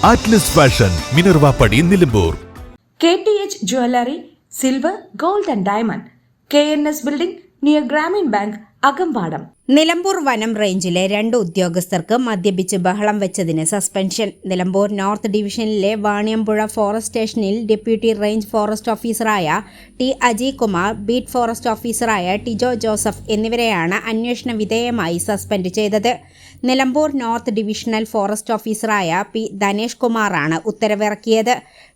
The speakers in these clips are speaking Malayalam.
ആറ്റ്ലസ് ഫാഷൻ, മിനർവ പടി, Nilambur. KTH Jewelry, Silver, Gold and Diamond, KNS Building, near Grameen Bank, Akampadam. Nilambur വനം റേഞ്ചിലെ 2 ഉദ്യോഗസ്ഥർക്ക് മദ്യപിച്ച് ബഹളം വെച്ചതിന് സസ്പെൻഷൻ. നിലമ്പൂർ നോർത്ത് ഡിവിഷനിലെ വാണിയമ്പുഴ ഫോറസ്റ്റ് സ്റ്റേഷനിൽ ഡെപ്യൂട്ടി റേഞ്ച് ഫോറസ്റ്റ് ഓഫീസറായ T Ajay Kumar, beat forest ഓഫീസറായ ടിജോ ജോസഫ് എന്നിവരെയാണ് അന്വേഷണ വിധേയമായി സസ്പെൻഡ് ചെയ്തത്. നിലമ്പൂർ നോർത്ത് ഡിവിഷണൽ ഫോറസ്റ്റ് ഓഫീസറായ പി ധനേഷ് കുമാറാണ് ഉത്തരവിറക്കിയത്.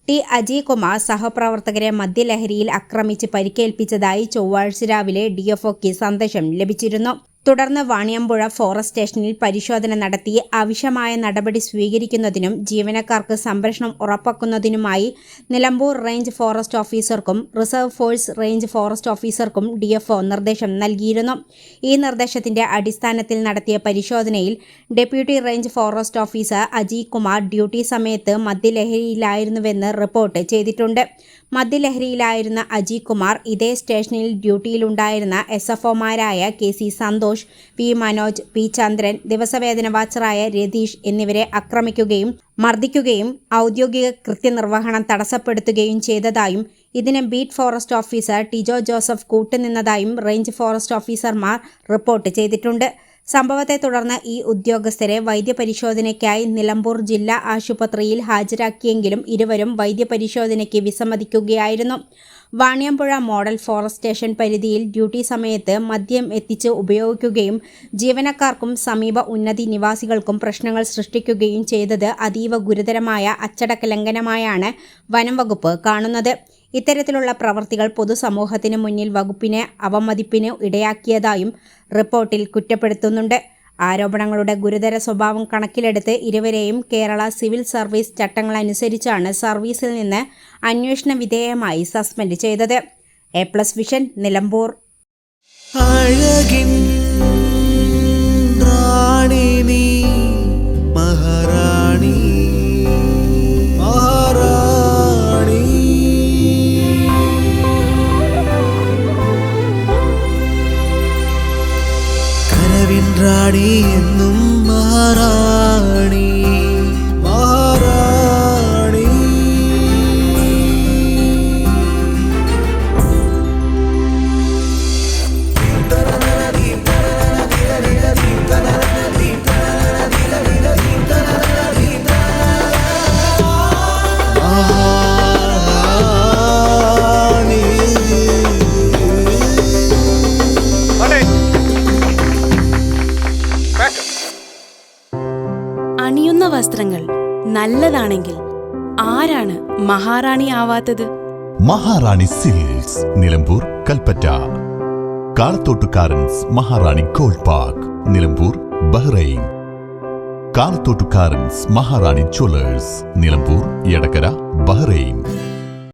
ടി അജയ് കുമാർ സഹപ്രവർത്തകരെ മദ്യലഹരിയിൽ ആക്രമിച്ച് പരിക്കേൽപ്പിച്ചതായി ചൊവ്വാഴ്ച രാവിലെ ഡിഎഫ്ഒക്ക് സന്ദേശം ലഭിച്ചിരുന്നു. തുടർന്ന് വാണിയമ്പുഴ ഫോറസ്റ്റ് സ്റ്റേഷനിൽ പരിശോധന നടത്തി ആവശ്യമായ നടപടി സ്വീകരിക്കുന്നതിനും ജീവനക്കാർക്ക് സംരക്ഷണം ഉറപ്പാക്കുന്നതിനുമായി നിലമ്പൂർ റേഞ്ച് ഫോറസ്റ്റ് ഓഫീസർക്കും റിസർവ് ഫോഴ്സ് റേഞ്ച് ഫോറസ്റ്റ് ഓഫീസർക്കും ഡിഎഫ്ഒ നിർദ്ദേശം നൽകിയിരുന്നു. ഈ നിർദ്ദേശത്തിന്റെ അടിസ്ഥാനത്തിൽ നടത്തിയ പരിശോധനയിൽ deputy range forest officer Ajay Kumar duty സമയത്ത് മദ്യലഹരിയിലായിരുന്നുവെന്ന് റിപ്പോർട്ട് ചെയ്തിട്ടുണ്ട്. മദ്യലഹരിയിലായിരുന്ന അജയ് കുമാർ ഇതേ സ്റ്റേഷനിൽ ഡ്യൂട്ടിയിലുണ്ടായിരുന്ന SFOമാരായ KC Santhosh, P Manoj, P Chandran, ദിവസവേതന വാച്ചറായ രതീഷ് എന്നിവരെ ആക്രമിക്കുകയും മർദ്ദിക്കുകയും ഔദ്യോഗിക കൃത്യനിർവഹണം തടസ്സപ്പെടുത്തുകയും ചെയ്തതായും ഇതിന് beat forest officer Tijo Joseph കൂട്ടുനിന്നതായും റേഞ്ച് ഫോറസ്റ്റ് ഓഫീസർമാർ റിപ്പോർട്ട് ചെയ്തിട്ടുണ്ട്. സംഭവത്തെ തുടർന്ന് ഈ ഉദ്യോഗസ്ഥരെ വൈദ്യപരിശോധനയ്ക്കായി നിലമ്പൂർ ജില്ലാ ആശുപത്രിയിൽ ഹാജരാക്കിയെങ്കിലും ഇരുവരും വൈദ്യപരിശോധനയ്ക്ക് വിസമ്മതിക്കുകയായിരുന്നു. വാണിയമ്പുഴ മോഡൽ ഫോറസ്റ്റ് സ്റ്റേഷൻ പരിധിയിൽ ഡ്യൂട്ടി സമയത്ത് മദ്യം എത്തിച്ച് ഉപയോഗിക്കുകയും ജീവനക്കാർക്കും സമീപ ഉന്നതി നിവാസികൾക്കും പ്രശ്നങ്ങൾ സൃഷ്ടിക്കുകയും ചെയ്തത് അതീവ ഗുരുതരമായ അച്ചടക്ക ലംഘനമായാണ് വനം വകുപ്പ് കാണുന്നത്. ഇത്തരത്തിലുള്ള പ്രവർത്തികൾ പൊതുസമൂഹത്തിന് മുന്നിൽ വകുപ്പിനെ അവമതിപ്പിന് ഇടയാക്കിയതായും റിപ്പോർട്ടിൽ കുറ്റപ്പെടുത്തുന്നുണ്ട്. ആരോപണങ്ങളുടെ ഗുരുതര സ്വഭാവം കണക്കിലെടുത്ത് ഇരുവരെയും കേരള സിവിൽ സർവീസ് ചട്ടങ്ങളനുസരിച്ചാണ് സർവീസിൽ നിന്ന് അന്വേഷണ വിധേയമായി സസ്പെൻഡ് ചെയ്തത്. A+ vision, Nilambur. റാണി എന്നും മഹാറാണി, മഹാറാണി. അണിയുന്ന വസ്ത്രങ്ങൾ നല്ലതാണെങ്കിൽ ആരാണ് മഹാറാണി ആവാത്തത്? മഹാറാണി സിൽക്സ്, നിലമ്പൂർ, കൽപ്പറ്റ. കാളത്തോട്ടുകാരൻസ് മഹാറാണി ഗോൾഡ് പാർക്ക്, നിലമ്പൂർ, ബഹ്റൈൻ. കാളത്തോട്ടുകാരൻസ് മഹാറാണി ജ്വല്ലേഴ്സ്, നിലമ്പൂർ, എടക്കര, ബഹ്റൈൻ.